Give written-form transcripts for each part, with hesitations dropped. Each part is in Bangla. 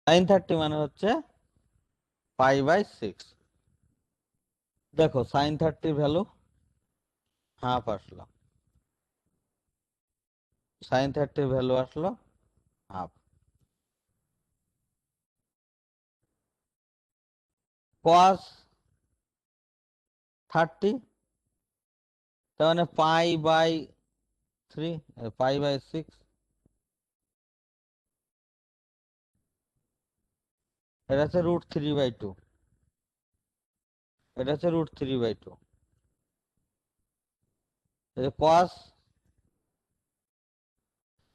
sin 30 মানে হচ্ছে π/6। দেখো sin 30 ভ্যালু হাফ আসলো, sin 30 ভ্যালু আসলো হাফ। cos 30 তার মানে π/3, π/6, এটা হচ্ছে √3/2, এটা হচ্ছে √3/2। cos,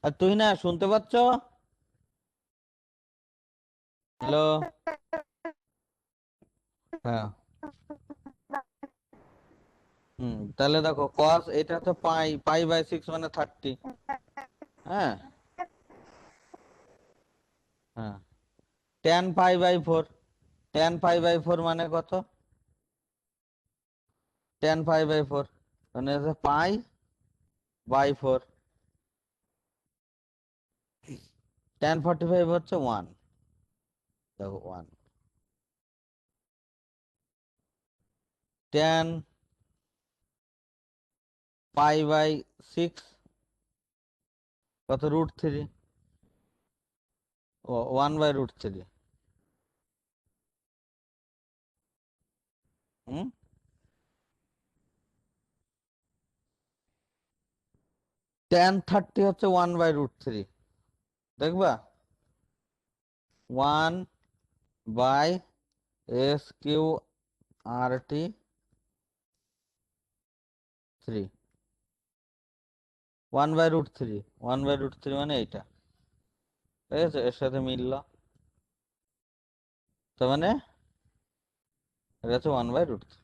আর তুই না শুনতে পাচ্ছ? হ্যালো? হ্যাঁ। তাহলে দেখো cos, এটা তো π/6 মানে 30। হ্যাঁ হ্যাঁ। tan π/4, tan π/4 মানে কত? tan π/4 মানে হচ্ছে π/4। tan 45 হচ্ছে 1, দেখো 1। tan π/6 কত? √3, ও 1/√3। হুম tan 30 হচ্ছে 1/√3, দেখবা 1/SQRT 3, 1/√3, 1/√3 মানে এইটা, ঠিক আছে, এর সাথে মিললো। তার মানে এটা হচ্ছে 1/√3।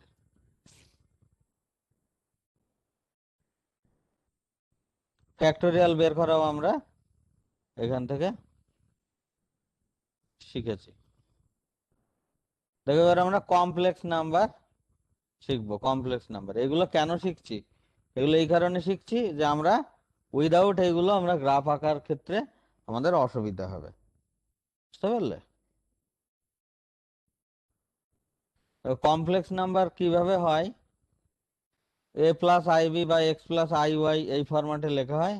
ফ্যাক্টোরিয়াল বের করাও আমরা এখান থেকে শিখেছি। দেখো এবার আমরা কমপ্লেক্স নাম্বার শিখবো। কমপ্লেক্স নাম্বার এগুলো কেন শিখছি? এগুলো এই কারণে শিখছি যে আমরা উইদাউট এইগুলো আমরা গ্রাফ আঁকার ক্ষেত্রে আমাদের অসুবিধা হবে, বুঝতে পারলে? কমপ্লেক্স নাম্বার কিভাবে হয়? a+ib বা x+iy এই ফরম্যাটে লেখা হয়।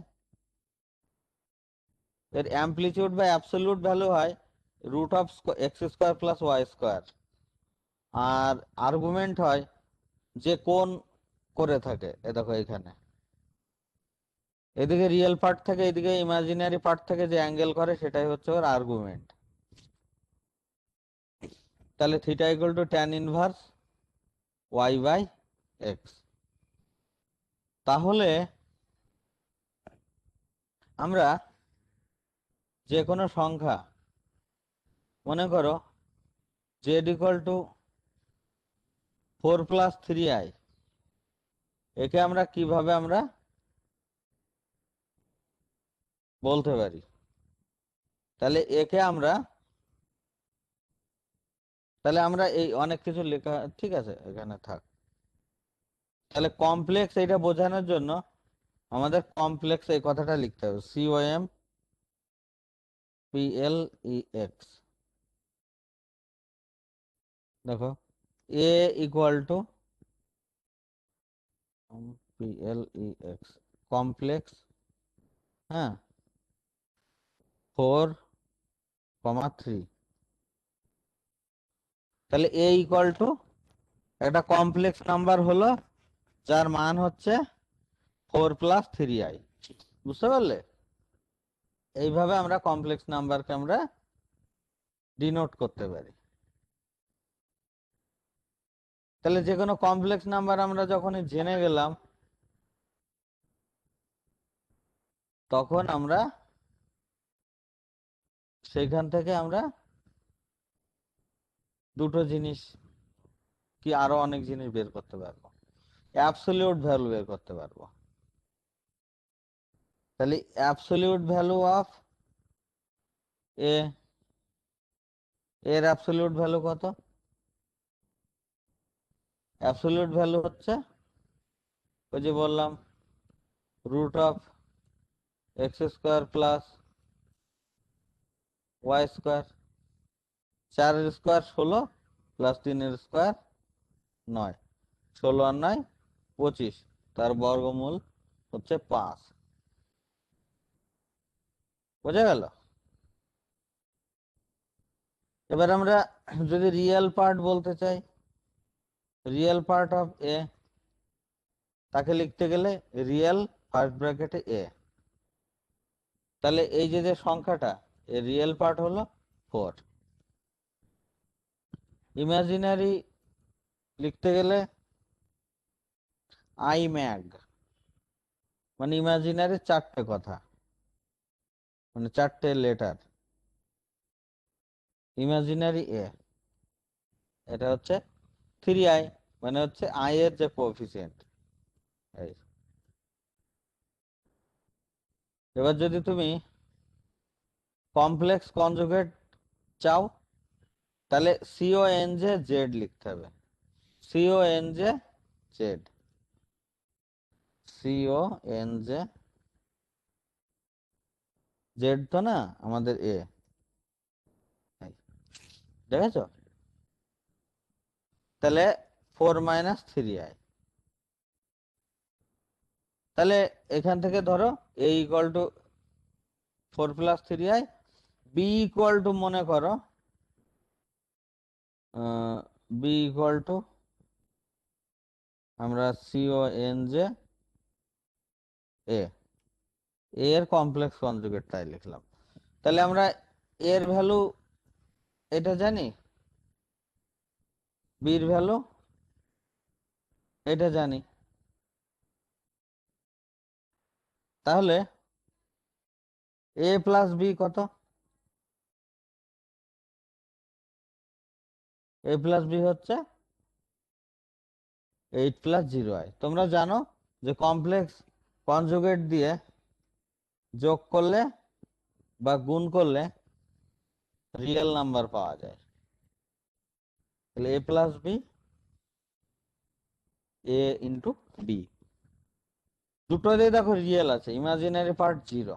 এর অ্যামপ্লিটিউড বা অ্যাবসলিউট ভ্যালু হয় √(x²+y²), আর আর্গুমেন্ট হয় যে কোন করে থাকে। এ দেখো এখানে এদিকে রিয়েল পার্ট থেকে এদিকে ইমাজিনারি পার্ট থেকে যে অ্যাঙ্গেল করে সেটাই হচ্ছে ওর আর্গুমেন্ট। তাহলে theta equal two tan inverse y/x। তাহলে আমরা যে কোনো সংখ্যা, মনে করো z ইকুয়াল টু 4+3i, একে আমরা কিভাবে আমরা বলতে পারি? তাহলে একে আমরা, তাহলে আমরা এই অনেক কিছু লেখা, ঠিক আছে এখানে থাক। তাহলে কমপ্লেক্স এটা বোঝানোর জন্য আমাদের কমপ্লেক্স এই কথাটা লিখতে হবে, COMPLEX। দেখো a equal two PLEX complex, হ্যাঁ, 4,3। তাহলে a ইকুয়াল টু একটা কমপ্লেক্স নাম্বার হলো যার মান হচ্ছে 4+3i, বুঝতে পারলে? এইভাবে আমরা কমপ্লেক্স নাম্বারকে আমরা ডিনোট করতে পারি। তাহলে যে কোনো কমপ্লেক্স নাম্বার আমরা যখনই জেনে গেলাম তখন আমরা সেখান থেকে আমরা দুটো জিনিস কি আরো অনেক জিনিস বের করতে পারবো, অ্যাবসলিউট ভ্যালু বের করতে পারবো। তাহলে অ্যাবসলিউট ভ্যালু অফ এ, এর অ্যাবসলিউট ভ্যালু কত? অ্যাবসলিউট ভ্যালু হচ্ছে ওই যে বললাম √(x² + y²) 4 এর স্কোয়ার 16 প্লাস 3 এর স্কোয়ার 9, 16 আর 9 25, তার বর্গমূল হচ্ছে 5। বোঝা গেল? এবার আমরা যদি রিয়েল পার্ট বলতে চাই, রিয়েল পার্ট অফ এ, তাকে লিখতে গেলে রিয়েল ফার্স্ট ব্র্যাকেটে এ। তাহলে এই যে সংখ্যাটা, এর রিয়েল পার্ট হলো 4। ইমাজিনারি লিখতে গেলে আই ম্যাগ, মানে ইমাজিনারি 4টে কথা, মানে 4টে লেটার। ইমাজিনারি এ, এটা হচ্ছে 3i, মানে হচ্ছে আই এর যে কোএফিসিয়েন্ট। এবার যদি তুমি কমপ্লেক্স কনজুগেট চাও, তাহলে সিওএনজে জেড লিখতে হবে। সিওএনজে জেড, সিওএনজে জেড তো না আমাদের এ, দেখেছো? তাহলে 4 - 3i। তাহলে এখান থেকে ধরো a equal to 4 + 3i, b equal to মনে করো বি ইকুয়াল টু আমরা সিওএনজে এ, এর কমপ্লেক্স কনজুগেট তাই লিখলাম। তাহলে আমরা এর ভ্যালু এটা জানি, বির ভ্যালু এটা জানি। তাহলে a প্লাস বি কত? a প্লাস বি হচ্ছে 8 + 0i। তোমরা জানো যে কমপ্লেক্স কনজুগেট দিয়ে যোগ করলে বা গুণ করলে রিয়েল নাম্বার পাওয়া যায়। তাহলে a plus b, a into b, দুটোতেই দেখো রিয়েল আছে, ইমাজিনারি পার্ট 0।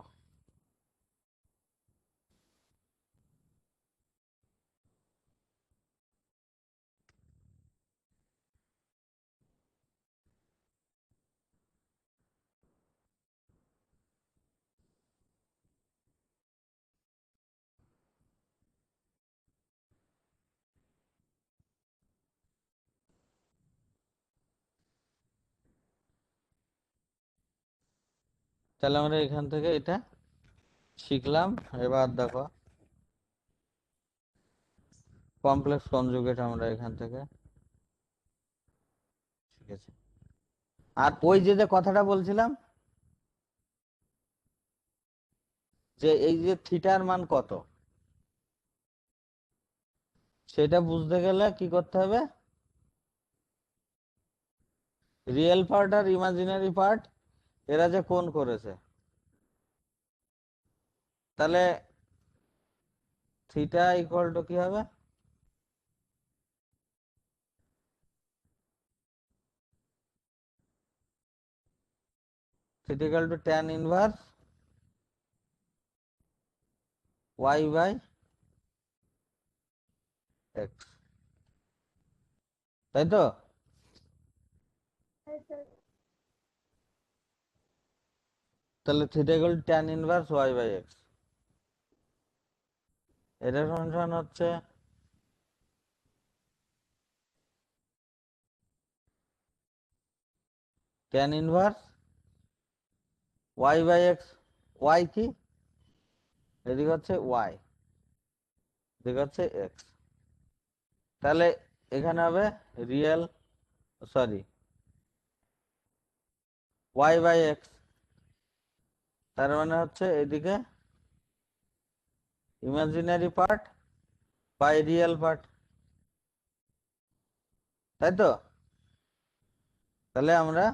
তাহলে আমরা এখান থেকে এটা শিখলাম। এবার দেখো কমপ্লেক্স কনজুগেট আমরা এখান থেকে শিখেছি। আর ওই যে কথাটা বলছিলাম যে এই যে থিটার মান কত, সেটা বুঝতে গেলে কি করতে হবে? রিয়েল পার্ট আর ইমাজিনারি পার্ট এরা যে কোণ করেছে, তাহলে থিটা ইকুয়াল টু কি হবে? Theta equal to tan inverse y by x, তাই তো? তাহলে theta equal to tan inverse y by x, এটা সমান হচ্ছে tan inverse y by x. Y কি? এদিকে হচ্ছে ওয়াই, এদিকে হচ্ছে এক্স। তাহলে এখানে হবে real, sorry, y by x, তার মানে হচ্ছে এদিকে imaginary part by real part, তাই তো? তাহলে আমরা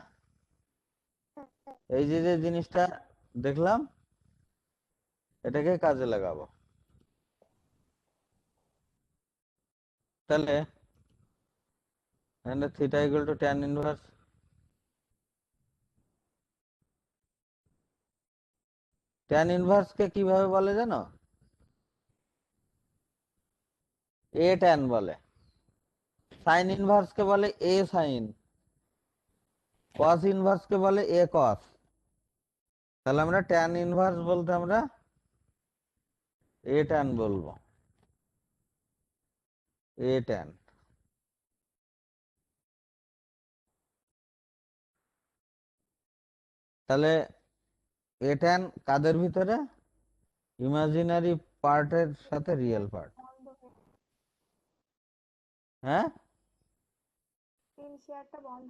এই যে জিনিসটা দেখলাম, এটাকে কাজে লাগাবো। তাহলে theta equal to tan inverse, tan inverse কে কিভাবে বলে জানো? এ ট্যান বলে। সাইন ইনভার্স কে বলে এ সাইন, কস ইনভার্স কে বলে এ কস। তাহলে আমরা ট্যান ইনভার্স বলতে আমরা এ ট্যান বলবো, এ ট্যান। তাহলে এ ট্যান কাদের ভিতরে? ইমাজিনারি পার্টের সাথে রিয়েল পার্ট। হ্যাঁ, স্ক্রিন শেয়ারটা বন্ধ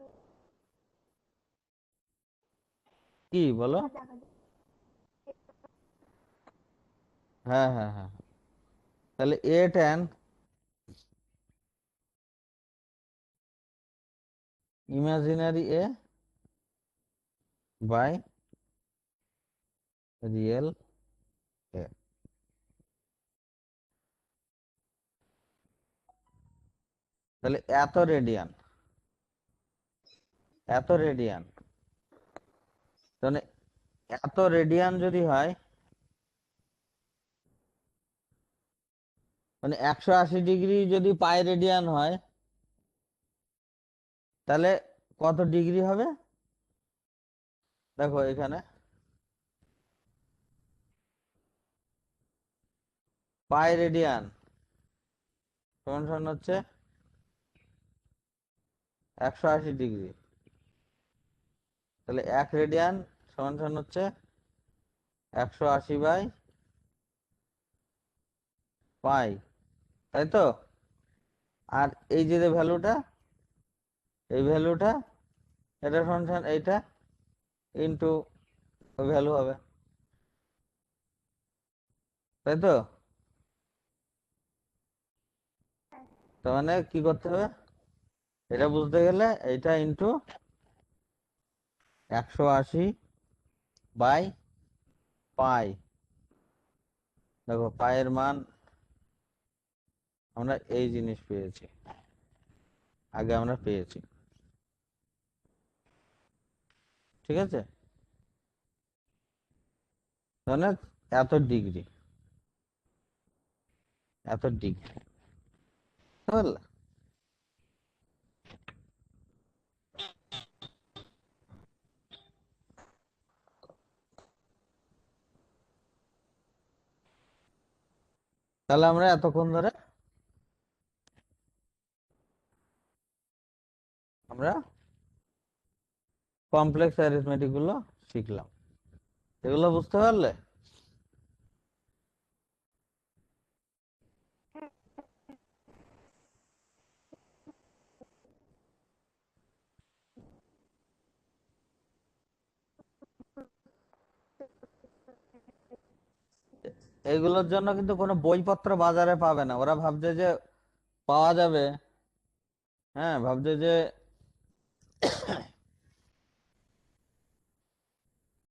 কি বলো? দেখা যায়। হ্যাঁ হ্যাঁ হ্যাঁ, তাহলে a tan imaginary a by real a. তাহলে এত রেডিয়ান, এত রেডিয়ান, তাহলে এত রেডিয়ান যদি হয়, মানে 180 ডিগ্রি যদি পাই রেডিয়ান হয়, তাহলে কত ডিগ্রি হবে? দেখো এখানে পাই রেডিয়ান সমান সমান হচ্ছে 180 ডিগ্রি। তাহলে 1 রেডিয়ান সমান সমান হচ্ছে 180/পাই, তাই তো? আর এই যে ভ্যালুটা, এই ভ্যালুটা, এটা সমান সমান এইটা ইন্টু ওই ভ্যালু হবে, তাই তো? তার মানে কি করতে হবে? এটা বুঝতে গেলে এইটা ইন্টু 180/পাই। দেখো পায়ের মান আমরা এই জিনিস পেয়েছি, আগে আমরা পেয়েছি, ঠিক আছে? তাহলে এত ডিগ্রি, এত ডিগ্রি, বুঝলে? তাহলে আমরা এতক্ষণ ধরে আমরা কমপ্লেক্স অ্যারিথমেটিক গুলো শিখলাম, এগুলো বুঝতে পারলে? এগুলোর জন্য কিন্তু কোনো বইপত্র বাজারে পাবে না, ওরা ভাবছে যে পাওয়া যাবে, হ্যাঁ ভাবছে যে